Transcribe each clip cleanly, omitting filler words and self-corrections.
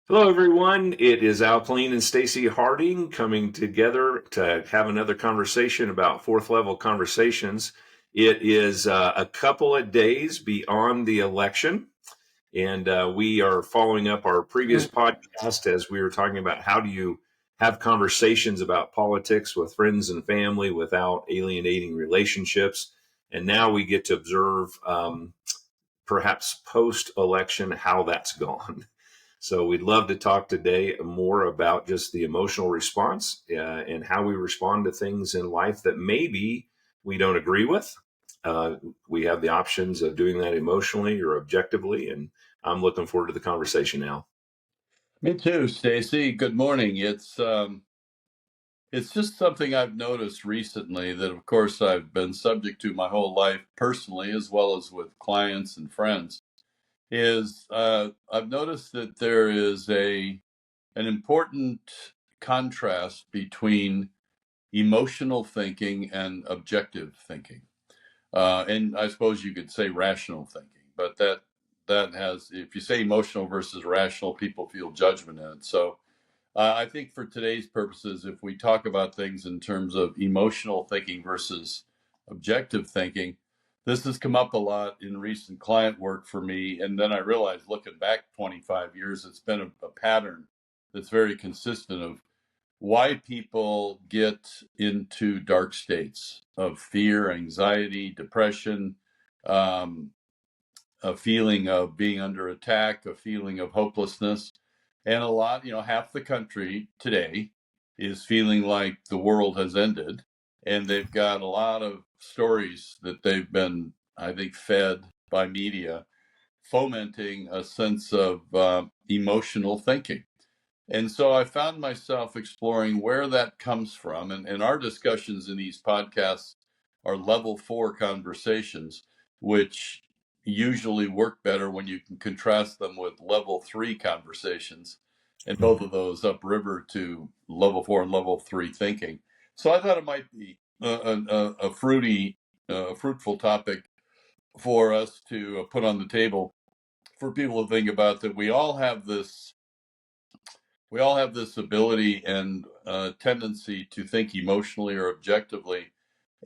Hello, everyone. It is Killeen and Stacy Harding coming together to have another conversation about fourth level conversations. It is a couple of days beyond the election, and we are following up our previous podcast as we were talking about how do you have conversations about politics with friends and family without alienating relationships. And now we get to observe perhaps post election how that's gone. So we'd love to talk today more about just the emotional response and how we respond to things in life that maybe we don't agree with. We have the options of doing that emotionally or objectively, and I'm looking forward to the conversation now. Me too, Stacy. Good morning. It's just something I've noticed recently that, of course, I've been subject to my whole life personally, as well as with clients and friends. I've noticed that there is an important contrast between emotional thinking and objective thinking, and I suppose you could say rational thinking. But that has, if you say emotional versus rational, people feel judgment in it. So I think for today's purposes, if we talk about things in terms of emotional thinking versus objective thinking, this has come up a lot in recent client work for me. And then I realized looking back 25 years, it's been a pattern that's very consistent of why people get into dark states of fear, anxiety, depression, um, a feeling of being under attack, a feeling of hopelessness. And a lot, half the country today is feeling like the world has ended. And they've got a lot of stories that they've been, I think, fed by media, fomenting a sense of emotional thinking. And so I found myself exploring where that comes from. And our discussions in these podcasts are level 4 conversations, which usually work better when you can contrast them with level 3 conversations. And both of those upriver to level 4 and level 3 thinking. So I thought it might be a fruitful topic for us to put on the table for people to think about, that we all have this ability and tendency to think emotionally or objectively,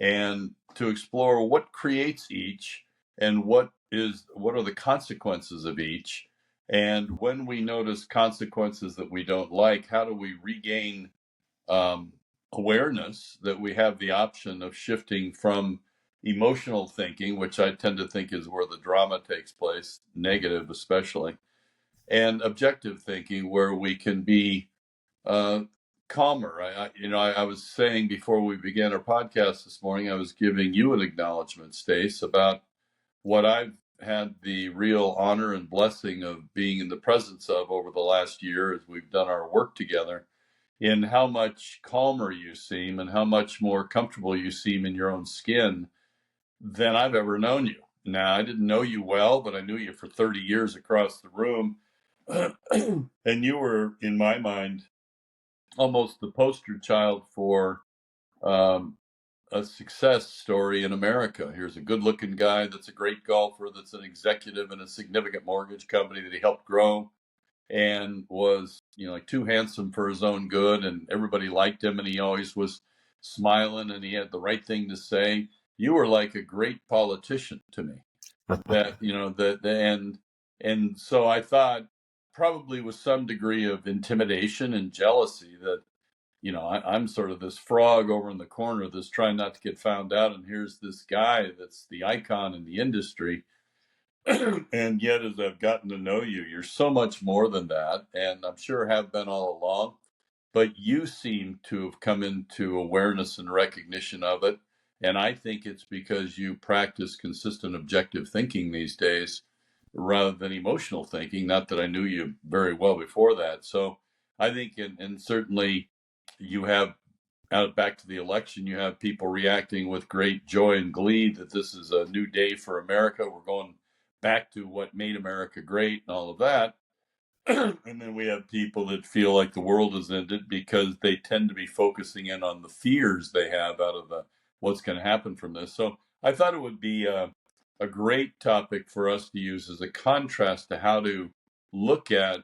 and to explore what creates each and what are the consequences of each. And when we notice consequences that we don't like, how do we regain um, awareness that we have the option of shifting from emotional thinking, which I tend to think is where the drama takes place, negative especially, and objective thinking, where we can be uh, calmer. I was saying before we began our podcast this morning, I was giving you an acknowledgement, Stace, about what I've had the real honor and blessing of being in the presence of over the last year as we've done our work together, in how much calmer you seem and how much more comfortable you seem in your own skin than I've ever known you. Now, I didn't know you well, but I knew you for 30 years across the room. And you were, in my mind, almost the poster child for um, a success story in America. Here's a good looking guy that's a great golfer, that's an executive in a significant mortgage company that he helped grow, and was, like too handsome for his own good. And everybody liked him, and he always was smiling, and he had the right thing to say. You were like a great politician to me. And so I thought, probably with some degree of intimidation and jealousy, that I'm sort of this frog over in the corner that's trying not to get found out, and here's this guy that's the icon in the industry. And yet, as I've gotten to know you, you're so much more than that, and I'm sure have been all along. But you seem to have come into awareness and recognition of it. And I think it's because you practice consistent objective thinking these days rather than emotional thinking. Not that I knew you very well before that. So I think, and certainly you have, out back to the election, you have people reacting with great joy and glee that this is a new day for America. We're going back to what made America great and all of that. And then we have people that feel like the world has ended because they tend to be focusing in on the fears they have out of what's going to happen from this. So I thought it would be a great topic for us to use as a contrast to how to look at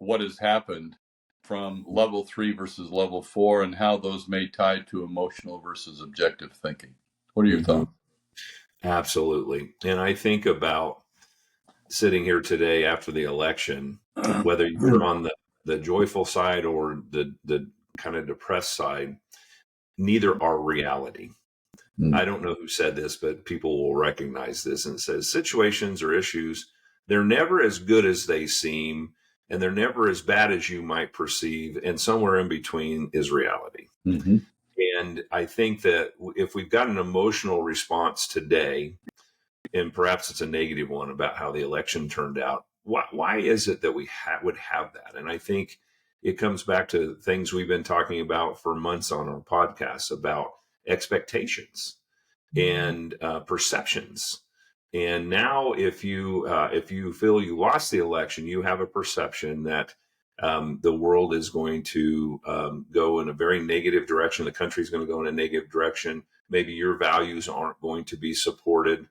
what has happened from level 3 versus level 4 and how those may tie to emotional versus objective thinking. What are your thoughts? Absolutely. And I think about sitting here today after the election, whether you're on the joyful side or the kind of depressed side, neither are reality. I don't know who said this, but people will recognize this. And it says situations or issues, they're never as good as they seem, and they're never as bad as you might perceive. And somewhere in between is reality. Mm-hmm. And I think that if we've got an emotional response today, and perhaps it's a negative one about how the election turned out, why is it that we would have that? And I think it comes back to things we've been talking about for months on our podcast about expectations and perceptions. And now, if you feel you lost the election, you have a perception that the world is going to go in a very negative direction. The country is going to go in a negative direction. Maybe your values aren't going to be supported,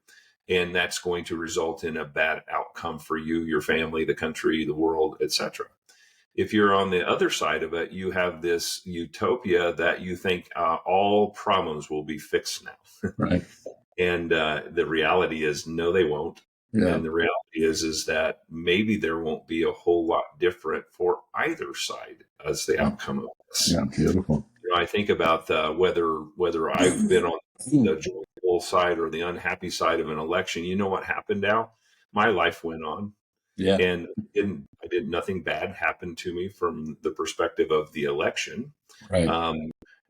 and that's going to result in a bad outcome for you, your family, the country, the world, etc. If you're on the other side of it, you have this utopia that you think all problems will be fixed now. Right. And the reality is, no, they won't. Yeah. And the reality is that maybe there won't be a whole lot different for either side as the outcome of this. Yeah. Beautiful. You know, I think about whether I've been on the joyful side or the unhappy side of an election. You know what happened now? My life went on. Yeah. And nothing bad happened to me from the perspective of the election. Right.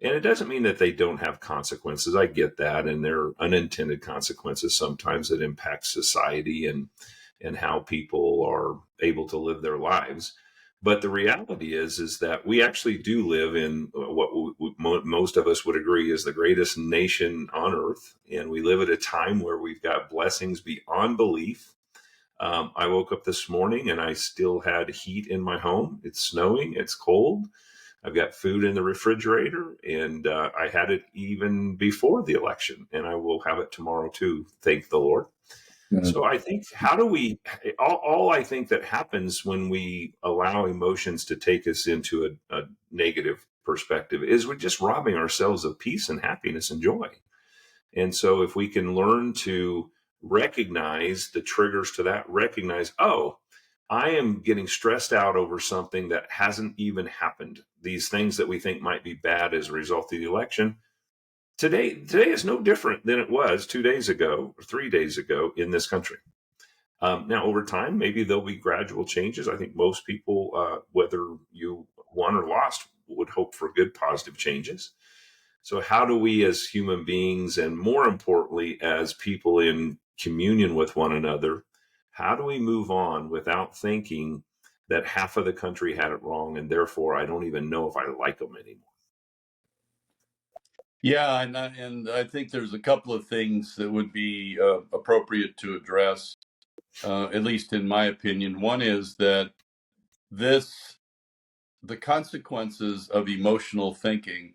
And it doesn't mean that they don't have consequences. I get that. And there are unintended consequences sometimes that impact society and how people are able to live their lives. But the reality is that we actually do live in what most of us would agree is the greatest nation on earth. And we live at a time where we've got blessings beyond belief. I woke up this morning and I still had heat in my home. It's snowing. It's cold. I've got food in the refrigerator, and I had it even before the election, and I will have it tomorrow too. Thank the Lord. Yeah. So I think all I think that happens when we allow emotions to take us into a negative perspective is we're just robbing ourselves of peace and happiness and joy. And so if we can learn to recognize the triggers to that, recognize, oh, I am getting stressed out over something that hasn't even happened. These things that we think might be bad as a result of the election. Today is no different than it was 2 days ago or 3 days ago in this country. Now, over time, maybe there'll be gradual changes. I think most people, whether you won or lost, would hope for good, positive changes. So how do we as human beings, and more importantly, as people in communion with one another, how do we move on without thinking that half of the country had it wrong and therefore I don't even know if I like them anymore? Yeah, and I think there's a couple of things that would be appropriate to address, at least in my opinion. One is that the consequences of emotional thinking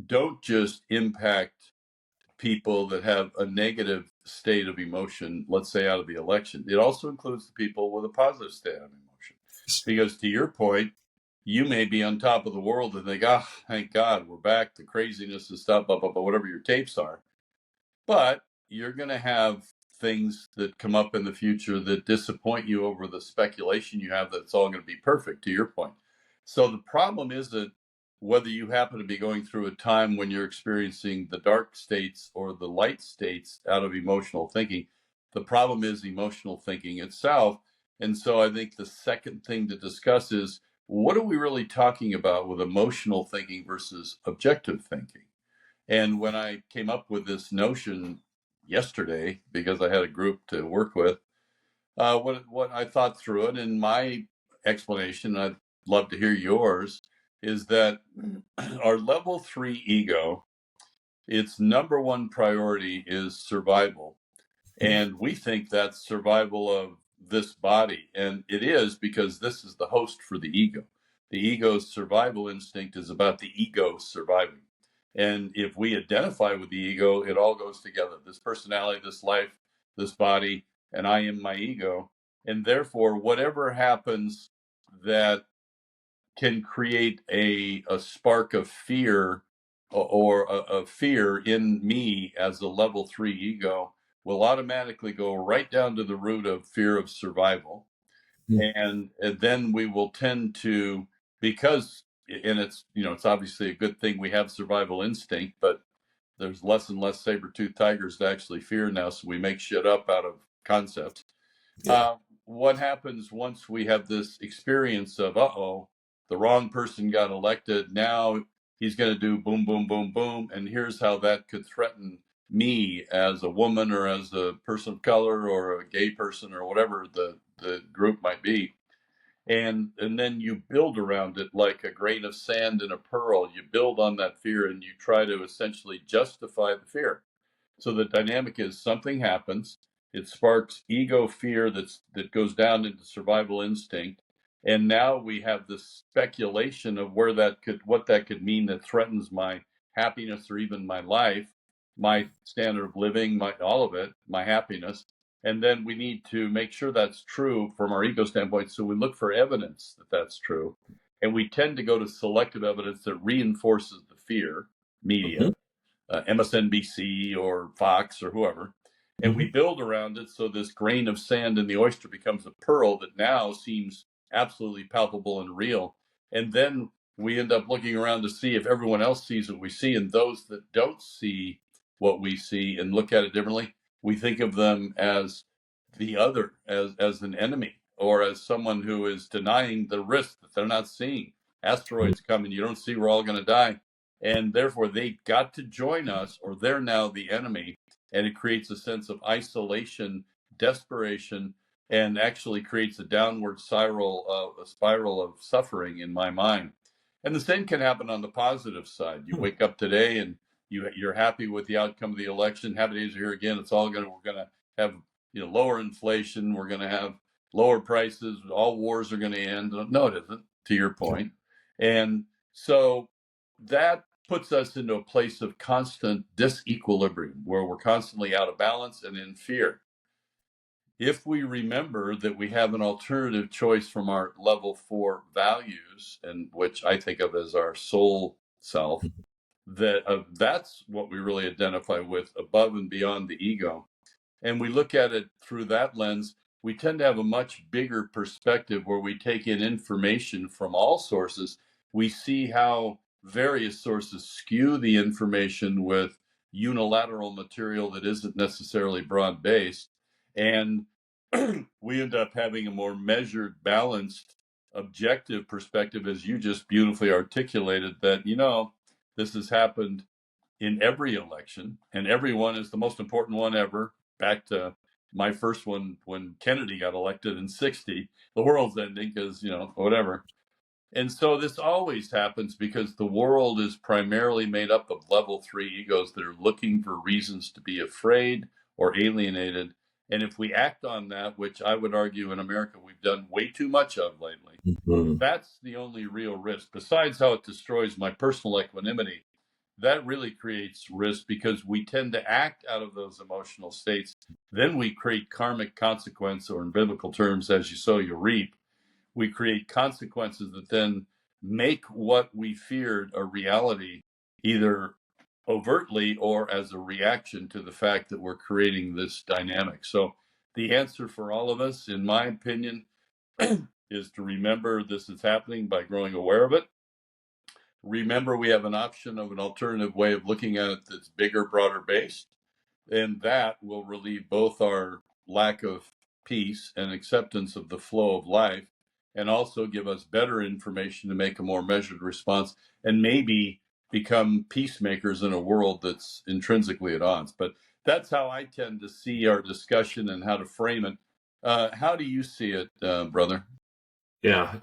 don't just impact people that have a negative state of emotion, let's say out of the election. It also includes the people with a positive state of emotion. Because to your point, you may be on top of the world and think, oh, thank God, we're back to craziness and stuff, blah, blah, blah, whatever your tapes are. But you're going to have things that come up in the future that disappoint you over the speculation you have that it's all going to be perfect, to your point. So the problem isn't whether you happen to be going through a time when you're experiencing the dark states or the light states out of emotional thinking. The problem is emotional thinking itself. And so I think the second thing to discuss is, what are we really talking about with emotional thinking versus objective thinking? And when I came up with this notion yesterday, because I had a group to work with, what I thought through it, and my explanation, I'd love to hear yours, is that our level 3 ego, its number one priority is survival. And we think that's survival of this body. And it is, because this is the host for the ego. The ego's survival instinct is about the ego surviving. And if we identify with the ego, it all goes together. This personality, this life, this body, and I am my ego. And therefore, whatever happens that can create a spark of fear, or a fear in me as a level 3 ego will automatically go right down to the root of fear of survival. And then we will tend to, because, and it's, it's obviously a good thing we have survival instinct, but there's less and less saber-toothed tigers to actually fear now, so we make shit up out of concepts. Yeah. What happens once we have this experience of, the wrong person got elected, now he's going to do boom, boom, boom, boom, and here's how that could threaten me as a woman or as a person of color or a gay person or whatever the group might be. And then you build around it like a grain of sand in a pearl. You build on that fear and you try to essentially justify the fear. So the dynamic is something happens, it sparks ego fear that goes down into survival instinct, and now we have this speculation of what that could mean that threatens my happiness or even my life, my standard of living, all of it, my happiness. And then we need to make sure that's true from our ego standpoint. So we look for evidence that that's true. And we tend to go to selective evidence that reinforces the fear, media, MSNBC or Fox or whoever, and we build around it so this grain of sand in the oyster becomes a pearl that now seems absolutely palpable and real. And then we end up looking around to see if everyone else sees what we see, and those that don't see what we see and look at it differently, we think of them as the other, as an enemy, or as someone who is denying the risk that they're not seeing. Asteroids coming, you don't see, we're all going to die. And therefore, they got to join us, or they're now the enemy. And it creates a sense of isolation, desperation, and actually creates a downward spiral, a spiral of suffering in my mind. And the same can happen on the positive side. You wake up today and you're happy with the outcome of the election. Happy days are here again. We're going to have lower inflation. We're going to have lower prices. All wars are going to end. No, it isn't. To your point. And so that puts us into a place of constant disequilibrium where we're constantly out of balance and in fear. If we remember that we have an alternative choice from our level 4 values, and which I think of as our soul self, that's what we really identify with above and beyond the ego, and we look at it through that lens, we tend to have a much bigger perspective where we take in information from all sources. We see how various sources skew the information with unilateral material that isn't necessarily broad based. And we end up having a more measured, balanced, objective perspective, as you just beautifully articulated, that, this has happened in every election, and every one is the most important one ever. Back to my first one when Kennedy got elected in 60, the world's ending because, whatever. And so this always happens because the world is primarily made up of level 3 egos that are looking for reasons to be afraid or alienated. And if we act on that, which I would argue in America we've done way too much of lately, that's the only real risk. Besides how it destroys my personal equanimity, that really creates risk because we tend to act out of those emotional states. Then we create karmic consequence, or in biblical terms, as you sow, you reap. We create consequences that then make what we feared a reality, either overtly or as a reaction to the fact that we're creating this dynamic. So the answer for all of us, in my opinion, is to remember this is happening by growing aware of it. Remember, we have an option of an alternative way of looking at it that's bigger, broader based, and that will relieve both our lack of peace and acceptance of the flow of life, and also give us better information to make a more measured response and maybe become peacemakers in a world that's intrinsically at odds. But that's how I tend to see our discussion and how to frame it. How do you see it, brother? Yeah,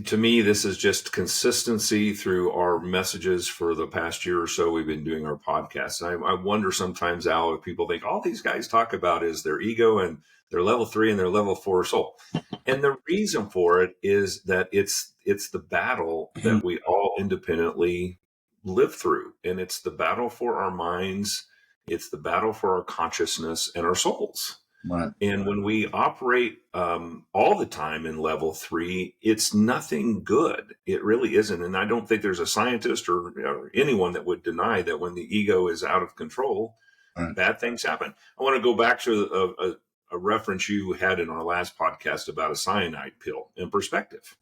to me, this is just consistency through our messages for the past year or so. We've been doing our podcast. And I wonder sometimes, Al, if people think all these guys talk about is their ego and their level 3 and their level 4 soul. And the reason for it is that it's the battle that we all independently live through. And it's the battle for our minds. It's the battle for our consciousness and our souls. Right. And when we operate all the time in level 3, it's nothing good. It really isn't. And I don't think there's a scientist or anyone that would deny that when the ego is out of control, Right. bad things happen. I want to go back to a reference you had in our last podcast about a cyanide pill in perspective.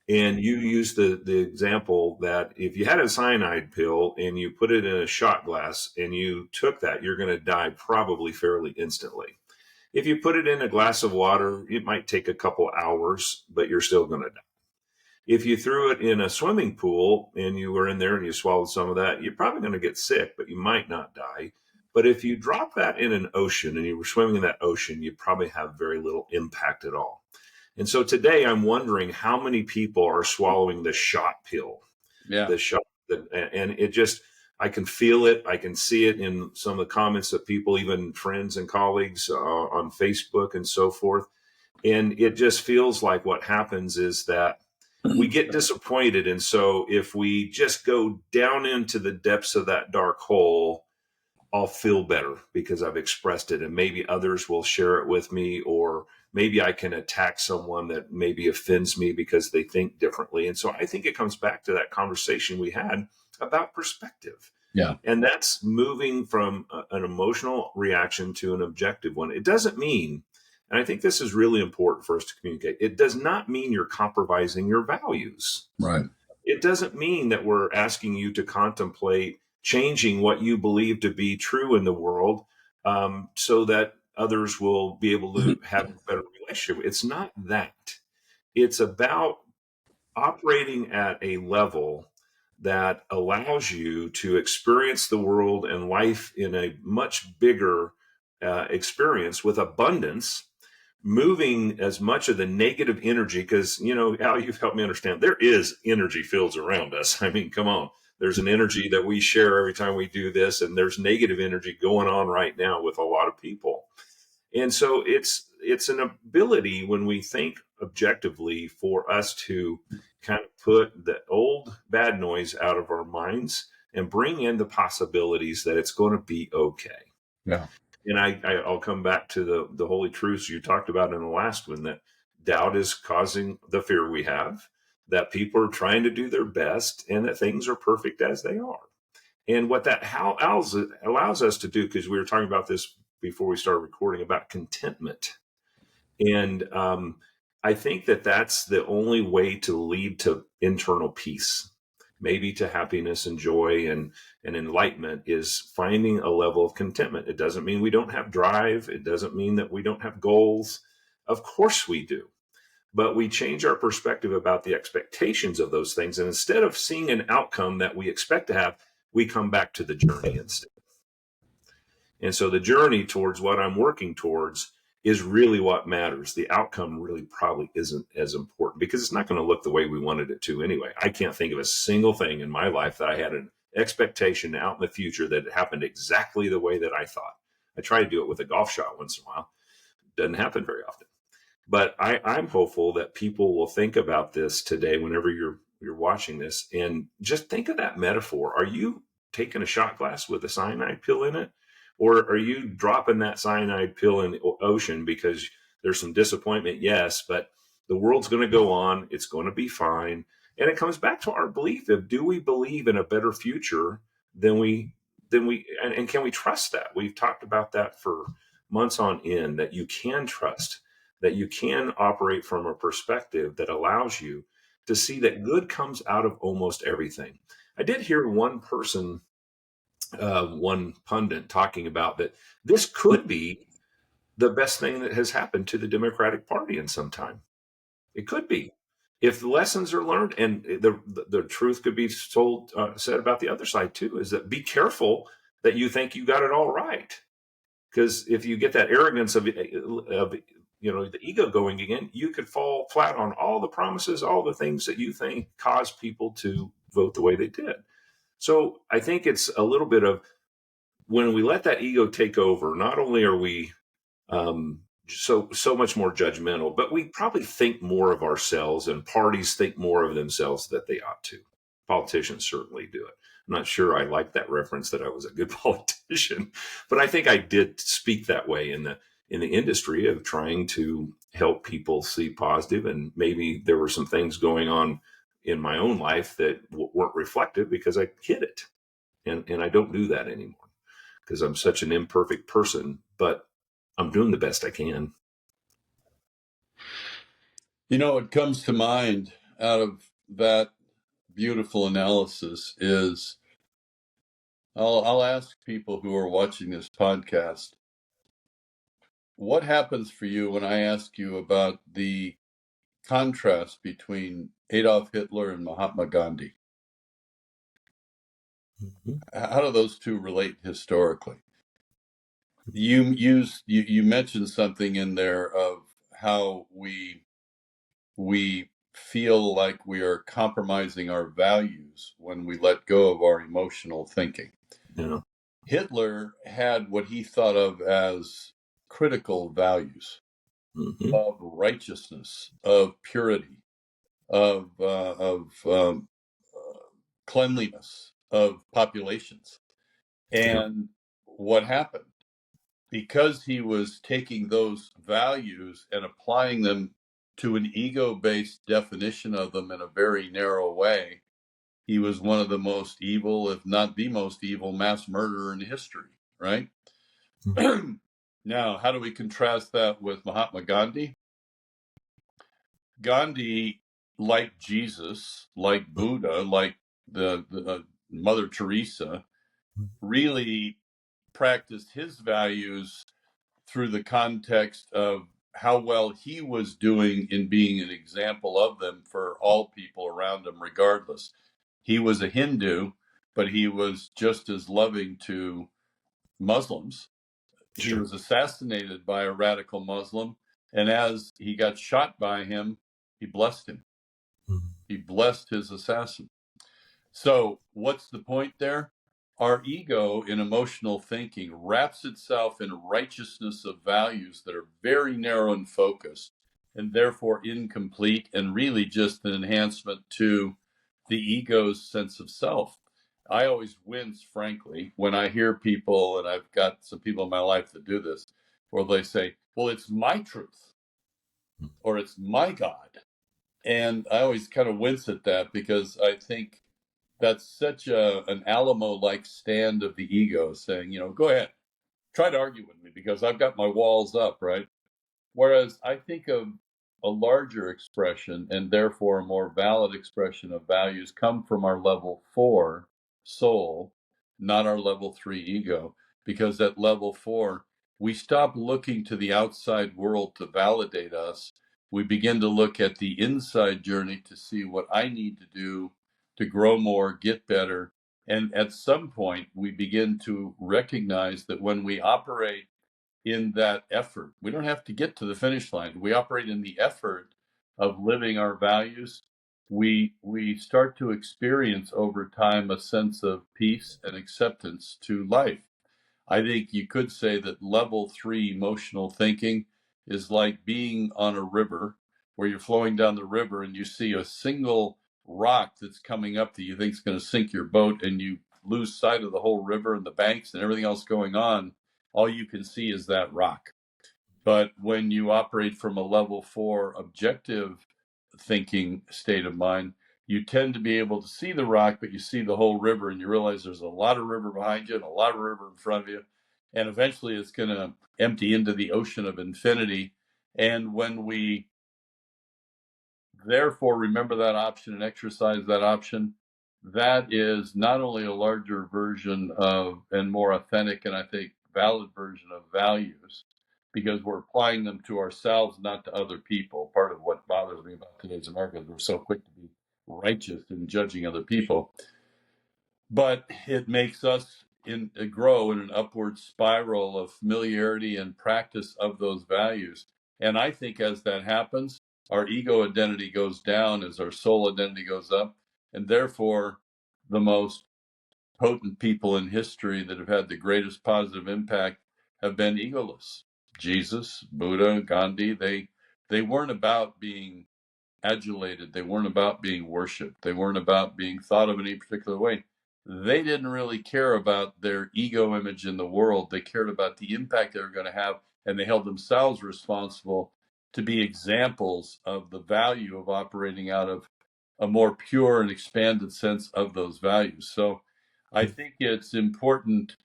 And you used the example that if you had a cyanide pill and you put it in a shot glass and you took that, you're going to die probably fairly instantly. If you put it in a glass of water, it might take a couple hours, but you're still going to die. If you threw it in a swimming pool and you were in there and you swallowed some of that, you're probably going to get sick, but you might not die. But if you drop that in an ocean and you were swimming in that ocean, you probably have very little impact at all. And so today I'm wondering how many people are swallowing the shot pill, Yeah. the shot, and it just, I can feel it. I can see it in some of the comments that people, even friends and colleagues on Facebook and so forth. And it just feels like what happens is that we get disappointed. And so if we just go down into the depths of that dark hole, I'll feel better because I've expressed it, and maybe others will share it with me, or maybe I can attack someone that maybe offends me because they think differently. And so I think it comes back to that conversation we had about perspective. Yeah. And that's moving from an emotional reaction to an objective one. It doesn't mean, and I think this is really important for us to communicate, it does not mean you're compromising your values. Right. It doesn't mean that we're asking you to contemplate changing what you believe to be true in the world, so that others will be able to have a better relationship. It's not that. It's about operating at a level that allows you to experience the world and life in a much bigger experience with abundance, moving as much of the negative energy, because, Al, you've helped me understand there is energy fields around us. I mean, come on. There's an energy that we share every time we do this, and there's negative energy going on right now with a lot of people. And so it's an ability when we think objectively for us to kind of put the old bad noise out of our minds and bring in the possibilities that it's going to be okay. Yeah. And I'll come back to the holy truths you talked about in the last one, that doubt is causing the fear we have, that people are trying to do their best, and that things are perfect as they are. And what that allows us to do, because we were talking about this before we started recording, about contentment. And I think that that's the only way to lead to internal peace, maybe to happiness and joy and enlightenment, is finding a level of contentment. It doesn't mean we don't have drive. It doesn't mean that we don't have goals. Of course we do. But we change our perspective about the expectations of those things. And instead of seeing an outcome that we expect to have, we come back to the journey instead. And so the journey towards what I'm working towards is really what matters. The outcome really probably isn't as important because it's not going to look the way we wanted it to anyway. I can't think of a single thing in my life that I had an expectation out in the future that it happened exactly the way that I thought. I try to do it with a golf shot once in a while. Doesn't happen very often. But I'm hopeful that people will think about this today whenever you're watching this, and just think of that metaphor. Are you taking a shot glass with a cyanide pill in it? Or are you dropping that cyanide pill in the ocean because there's some disappointment? Yes, but the world's going to go on. It's going to be fine. And it comes back to our belief of, do we believe in a better future than and can we trust that? We've talked about that for months on end, that you can trust, that you can operate from a perspective that allows you to see that good comes out of almost everything. I did hear one person, one pundit, talking about that this could be the best thing that has happened to the Democratic Party in some time. It could be, if the lessons are learned, and the truth could be told, said about the other side too, is that be careful that you think you got it all right, because if you get that arrogance of the ego going again, you could fall flat on all the promises, all the things that you think caused people to vote the way they did. So I think it's a little bit of, when we let that ego take over, not only are we so much more judgmental, but we probably think more of ourselves, and parties think more of themselves that they ought to. Politicians certainly do it. I'm not sure I like that reference that I was a good politician, but I think I did speak that way in in the industry of trying to help people see positive, and maybe there were some things going on in my own life that weren't reflective because I hid it, and I don't do that anymore because I'm such an imperfect person, but I'm doing the best I can. What comes to mind out of that beautiful analysis is I'll ask people who are watching this podcast, what happens for you when I ask you about the contrast between Adolf Hitler and Mahatma Gandhi? Mm-hmm. How do those two relate historically? You mentioned something in there of how we feel like we are compromising our values when we let go of our emotional thinking. Yeah. Hitler had what he thought of as critical values Mm-hmm. of righteousness, of purity, of cleanliness, of populations. Yeah. And what happened? Because he was taking those values and applying them to an ego-based definition of them in a very narrow way, he was one of the most evil, if not the most evil, mass murderer in history, right? Now, how do we contrast that with Mahatma Gandhi? Gandhi, like Jesus, like Buddha, like the Mother Teresa, really practiced his values through the context of how well he was doing in being an example of them for all people around him, regardless. He was a Hindu, but he was just as loving to Muslims. He Sure. was assassinated by a radical Muslim, and as he got shot by him, he blessed him. Mm-hmm. He blessed his assassin. So, what's the point there? Our ego in emotional thinking wraps itself in righteousness of values that are very narrow and focused, and therefore incomplete, and really just an enhancement to the ego's sense of self. I always wince, frankly, when I hear people, and I've got some people in my life that do this, where they say, well, it's my truth, or it's my God. And I always kind of wince at that because I think that's such an Alamo-like stand of the ego saying, go ahead, try to argue with me because I've got my walls up, right? Whereas I think of a larger expression and therefore a more valid expression of values come from our level 4 soul, not our level 3 ego, because at level 4, we stop looking to the outside world to validate us. We begin to look at the inside journey to see what I need to do to grow more, get better. And at some point, we begin to recognize that when we operate in that effort. We don't have to get to the finish line. We operate in the effort of living our values. We start to experience over time a sense of peace and acceptance to life. I think you could say that level 3 emotional thinking is like being on a river where you're flowing down the river and you see a single rock that's coming up that you think is going to sink your boat, and you lose sight of the whole river and the banks and everything else going on. All you can see is that rock. But when you operate from a level 4 objective thinking state of mind, you tend to be able to see the rock, but you see the whole river, and you realize there's a lot of river behind you and a lot of river in front of you. And eventually it's going to empty into the ocean of infinity. And when we therefore remember that option and exercise that option, that is not only a larger version of and more authentic and I think valid version of values, because we're applying them to ourselves, not to other people. Part of what bothers me about today's America is we're so quick to be righteous in judging other people, but it makes us grow in an upward spiral of familiarity and practice of those values. And I think as that happens, our ego identity goes down as our soul identity goes up, and therefore the most potent people in history that have had the greatest positive impact have been egoless. Jesus, Buddha, Gandhi, they weren't about being adulated. They weren't about being worshiped. They weren't about being thought of in any particular way. They didn't really care about their ego image in the world. They cared about the impact they were going to have and they held themselves responsible to be examples of the value of operating out of a more pure and expanded sense of those values. So I think it's important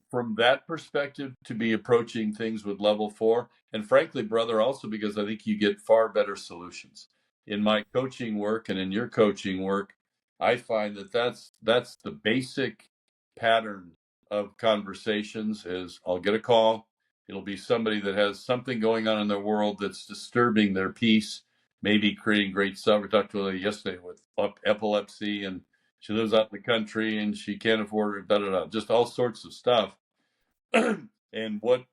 from that perspective to be approaching things with level 4. And frankly, brother, also because I think you get far better solutions. In my coaching work and in your coaching work, I find that that's the basic pattern of conversations is I'll get a call. It'll be somebody that has something going on in their world that's disturbing their peace, maybe creating great stuff. We talked to a lady yesterday with epilepsy, and she lives out in the country and she can't afford it, just all sorts of stuff. And what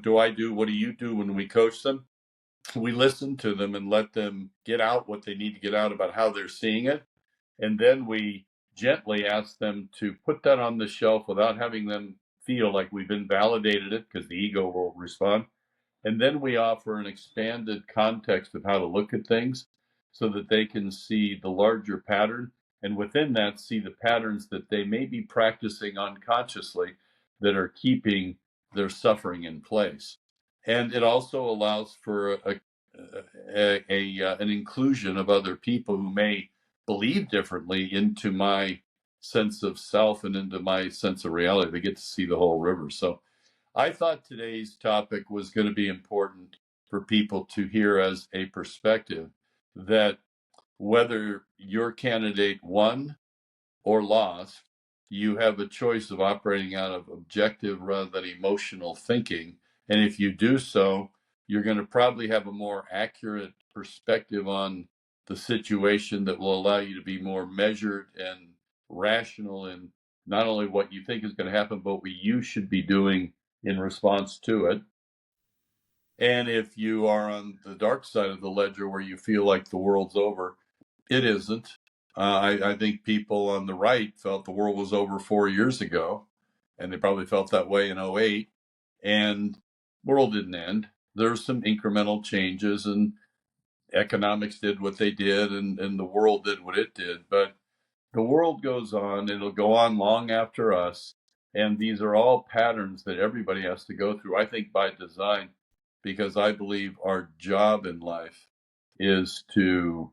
do I do? What do you do when we coach them? We listen to them and let them get out what they need to get out about how they're seeing it. And then we gently ask them to put that on the shelf without having them feel like we've invalidated it because the ego will respond. And then we offer an expanded context of how to look at things so that they can see the larger pattern. And within that, see the patterns that they may be practicing unconsciously that are keeping their suffering in place. And it also allows for an inclusion of other people who may believe differently into my sense of self and into my sense of reality. They get to see the whole river. So I thought today's topic was going to be important for people to hear as a perspective that whether your candidate won or lost, you have a choice of operating out of objective rather than emotional thinking. And if you do so, you're going to probably have a more accurate perspective on the situation that will allow you to be more measured and rational in not only what you think is going to happen, but what you should be doing in response to it. And if you are on the dark side of the ledger where you feel like the world's over, it isn't. I think people on the right felt the world was over 4 years ago, and they probably felt that way in '08, and world didn't end. There's some incremental changes, and economics did what they did, and the world did what it did. But the world goes on, it'll go on long after us. And these are all patterns that everybody has to go through, I think, by design, because I believe our job in life is to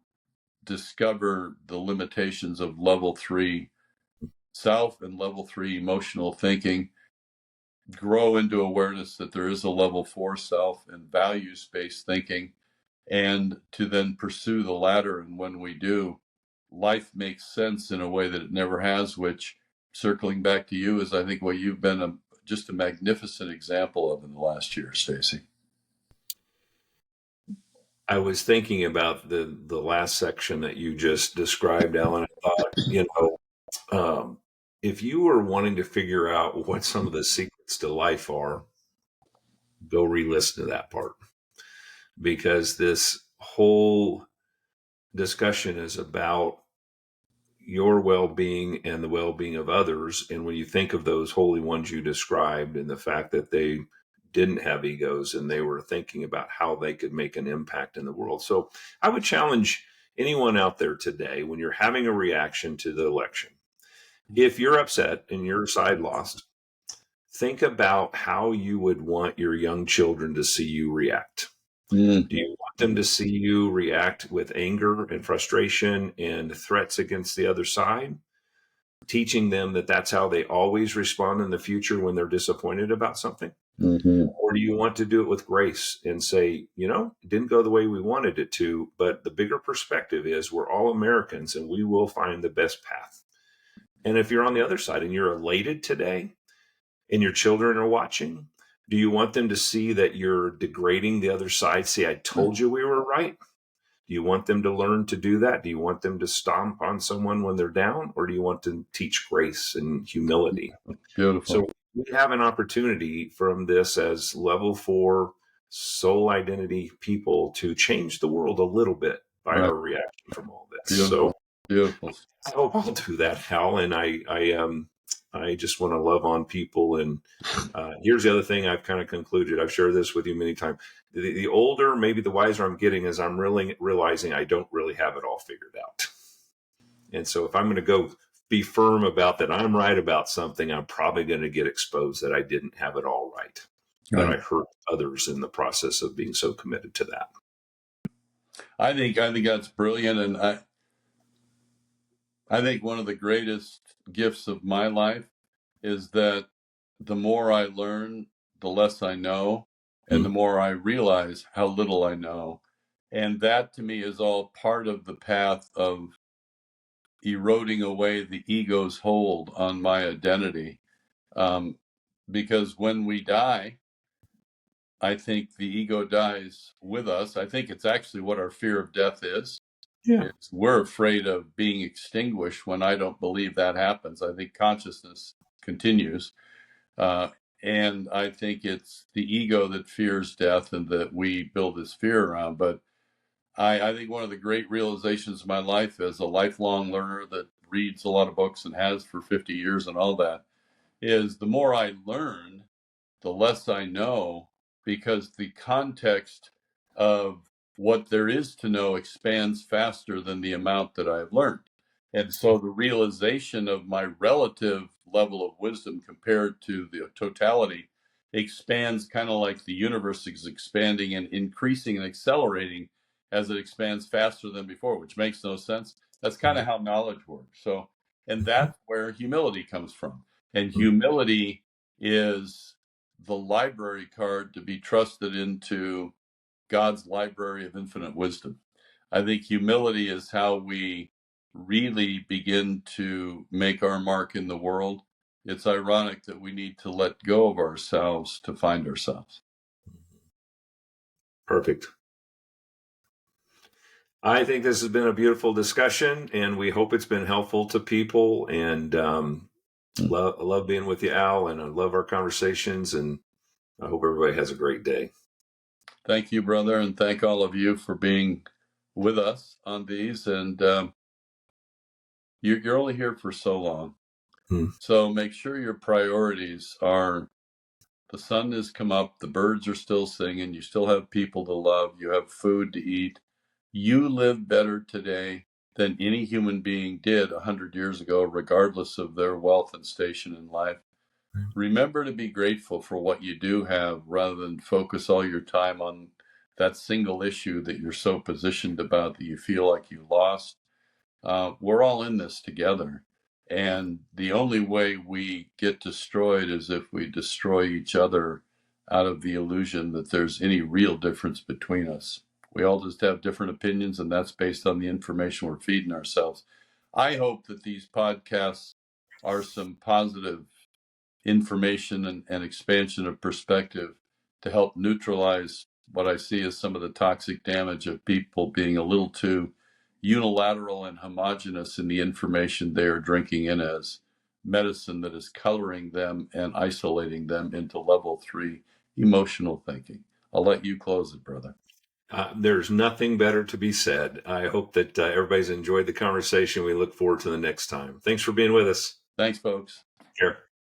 discover the limitations of level 3 self and level 3 emotional thinking, grow into awareness that there is a level 4 self and values based thinking, and to then pursue the latter. And when we do, life makes sense in a way that it never has, which, circling back to you, is I think what you've been just a magnificent example of in the last year, Stacy. I was thinking about the last section that you just described, Alan. I thought, if you were wanting to figure out what some of the secrets to life are, go re-listen to that part, because this whole discussion is about your well-being and the well-being of others. And when you think of those holy ones you described and the fact that they didn't have egos and they were thinking about how they could make an impact in the world. So I would challenge anyone out there today, when you're having a reaction to the election, if you're upset and your side lost, think about how you would want your young children to see you react. Do you want them to see you react with anger and frustration and threats against the other side, teaching them that that's how they always respond in the future when they're disappointed about something? Or do you want to do it with grace and say, it didn't go the way we wanted it to, but the bigger perspective is we're all Americans and we will find the best path. And if you're on the other side and you're elated today and your children are watching, do you want them to see that you're degrading the other side? See, I told you we were right. Do you want them to learn to do that? Do you want them to stomp on someone when they're down? Or do you want to teach grace and humility? Beautiful. So we have an opportunity from this as level 4 soul identity people to change the world a little bit by our reaction from all this. Beautiful. So Beautiful. I hope I'll do that, Hal. And I just want to love on people. And here's the other thing I've kind of concluded. I've shared this with you many times. The older, maybe the wiser I'm getting is I'm really realizing I don't really have it all figured out. And so if I'm going to go be firm about that I'm right about something, I'm probably going to get exposed that I didn't have it all right. that Right. I hurt others in the process of being so committed to that. I think that's brilliant, and I think one of the greatest gifts of my life is that the more I learn, the less I know, and the more I realize how little I know. And that to me is all part of the path of eroding away the ego's hold on my identity. Because when we die, I think the ego dies with us. I think it's actually what our fear of death is. Yeah. We're afraid of being extinguished when I don't believe that happens. I think consciousness continues. Uh, and I think it's the ego that fears death and that we build this fear around. But I think one of the great realizations of my life as a lifelong learner that reads a lot of books and has for 50 years and all that is the more I learn, the less I know, because the context of what there is to know expands faster than the amount that I've learned. And so the realization of my relative level of wisdom compared to the totality expands kind of like the universe is expanding and increasing and accelerating as it expands faster than before, which makes no sense. That's kind of how knowledge works. So, and that's where humility comes from. And humility is the library card to be trusted into God's library of infinite wisdom. I think humility is how we really begin to make our mark in the world. It's ironic that we need to let go of ourselves to find ourselves. Perfect. I think this has been a beautiful discussion, and we hope it's been helpful to people. And love being with you, Al, and I love our conversations. And I hope everybody has a great day. Thank you, brother, and thank all of you for being with us on these. And you're only here for so long. So make sure your priorities are the sun has come up, the birds are still singing, you still have people to love, you have food to eat. You live better today than any human being did 100 years ago, regardless of their wealth and station in life. Remember to be grateful for what you do have rather than focus all your time on that single issue that you're so positioned about that you feel like you lost. We're all in this together. And the only way we get destroyed is if we destroy each other out of the illusion that there's any real difference between us. We all just have different opinions, and that's based on the information we're feeding ourselves. I hope that these podcasts are some positive information and expansion of perspective to help neutralize what I see as some of the toxic damage of people being a little too unilateral and homogenous in the information they are drinking in as medicine that is coloring them and isolating them into level 3 emotional thinking. I'll let you close it, brother. There's nothing better to be said. I hope that everybody's enjoyed the conversation. We look forward to the next time. Thanks for being with us. Thanks, folks. Care.